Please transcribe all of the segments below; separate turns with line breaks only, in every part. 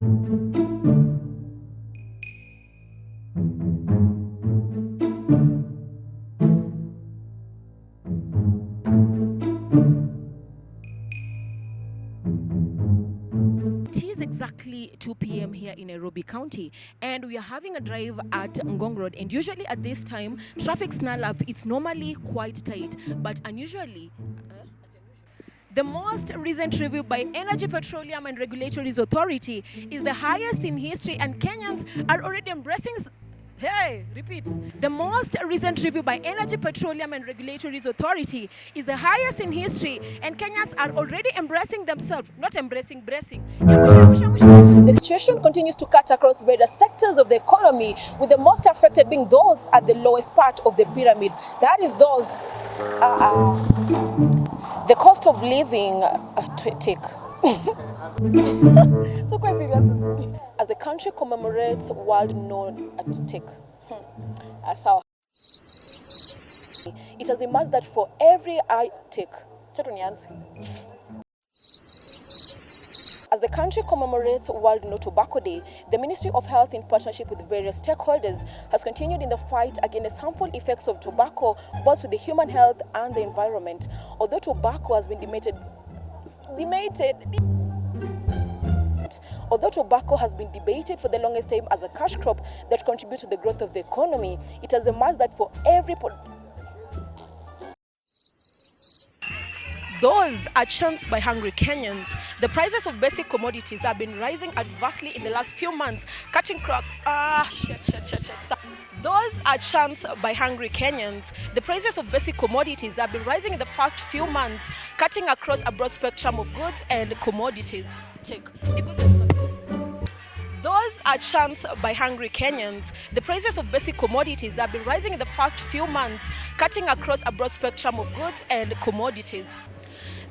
It is exactly 2 p.m. here in Nairobi County, and we are having a drive at Ngong Road. And usually at this time, traffic snarl up. It's normally quite tight, but unusually. The most recent review by Energy, Petroleum and Regulatory Authority is the highest in history, and Kenyans are already embracing. Hey, repeat. The most recent review by Energy, Petroleum and Regulatory Authority is the highest in history, and Kenyans are already embracing themselves, not embracing, bracing. The situation continues to cut across various sectors of the economy, with the most affected being those at the lowest part of the pyramid. That is those, the cost of living take. So quite serious. As the country commemorates World Known at Tech, it has emerged that for every tech, as the country commemorates World No Tobacco Day, the Ministry of Health, in partnership with various stakeholders, has continued in the fight against harmful effects of tobacco, both to the human health and the environment. Although tobacco has been debated for the longest time as a cash crop that contributes to the growth of the economy, it has emerged that for every those are chants by hungry Kenyans. The prices of basic commodities have been rising adversely in the last few months, cutting Stop. Those are chants by hungry Kenyans. The prices of basic commodities have been rising in the first few months, cutting across a broad spectrum of goods and commodities. Those are chants by hungry Kenyans. The prices of basic commodities have been rising in the first few months, cutting across a broad spectrum of goods and commodities.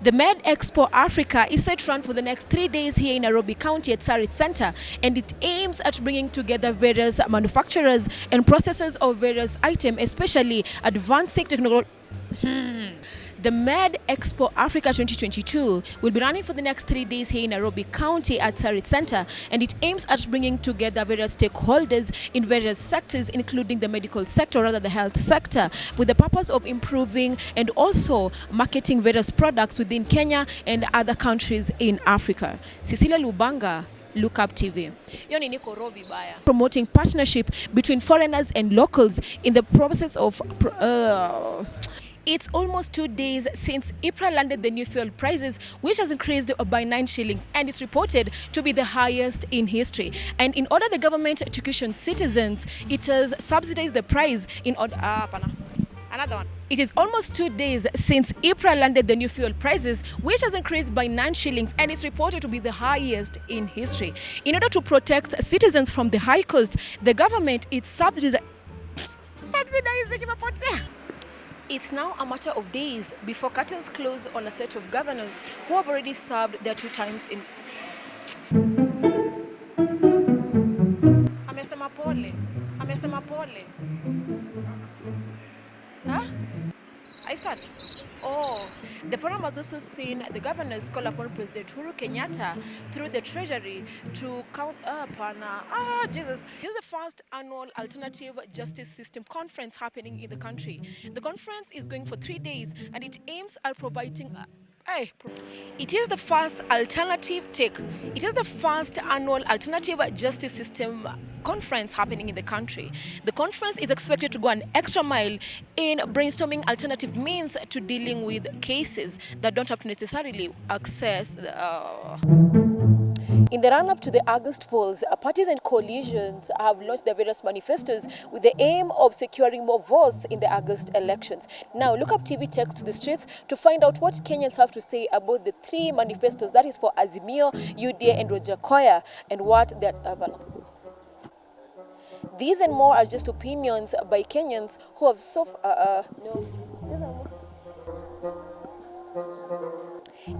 The Med Expo Africa is set to run for the next 3 days here in Nairobi County at Sarit Center, and it aims at bringing together various manufacturers and processors of various items, especially advancing technology. The Med Expo Africa 2022 will be running for the next 3 days here in Nairobi County at Sarit Center, and it aims at bringing together various stakeholders in various sectors, including the medical sector, rather the health sector, with the purpose of improving and also marketing various products within Kenya and other countries in Africa. Cecelia Lubanga, Look Up TV. Promoting partnership between foreigners and locals in the process of It's almost 2 days since April landed the new fuel prices, which has increased by 9 shillings, and it's reported to be the highest in history. And in order the government to cushion citizens, it has subsidized the price in order. Another one. It is almost 2 days since April landed the new fuel prices, which has increased by 9 shillings, and is reported to be the highest in history. In order to protect citizens from the high cost, the government is subsidizing. It's now a matter of days before curtains close on a set of governors who have already served their 2 times in. Amesema pole. Huh? I start. The forum has also seen the governors call upon President Uhuru Kenyatta through the Treasury to count Jesus. This is the first annual Alternative Justice System Conference happening in the country. The conference is going for 3 days, and it aims at providing It is the first annual Alternative Justice System Conference happening in the country. The conference is expected to go an extra mile in brainstorming alternative means to dealing with cases that don't have to necessarily access In the run-up to the August polls, parties and coalitions have launched their various manifestos with the aim of securing more votes in the August elections. Now, Look Up TV takes to the streets to find out what Kenyans have to say about the 3 manifestos, that is for Azimio, UDA and Wajakoya, and what that... These and more are just opinions by Kenyans who have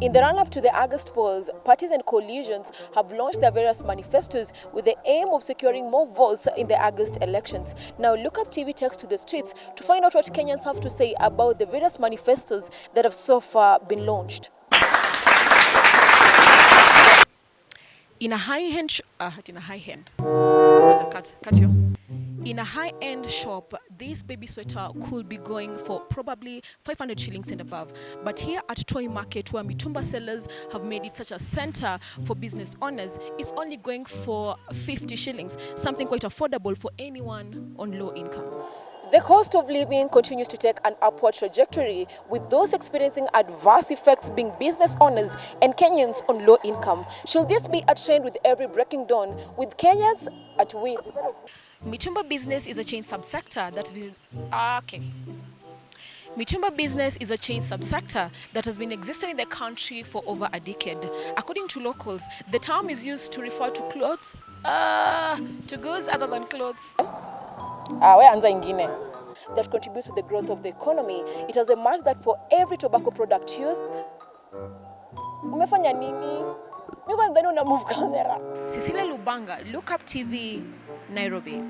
In the run-up to the August polls, parties and coalitions have launched their various manifestos with the aim of securing more votes in the August elections. Now, Look Up TV takes to the streets to find out what Kenyans have to say about the various manifestos that have so far been launched. In a high-end in a high-end shop, this baby sweater could be going for probably 500 shillings and above. But here at Toy Market, where mitumba sellers have made it such a center for business owners, it's only going for 50 shillings, something quite affordable for anyone on low income. The cost of living continues to take an upward trajectory, with those experiencing adverse effects being business owners and Kenyans on low income. Should this be a trend with every breaking dawn, with Kenyans at win? Mitumba business is a chain subsector that has been Mitumba business is a chain subsector that has been existing in the country for over a decade. According to locals, the term is used to refer to clothes, to goods other than clothes. That contributes to the growth of the economy. It has emerged that for every tobacco product used, umefanya nini? Move camera. Cecelia Lubanga, Look Up TV, Nairobi.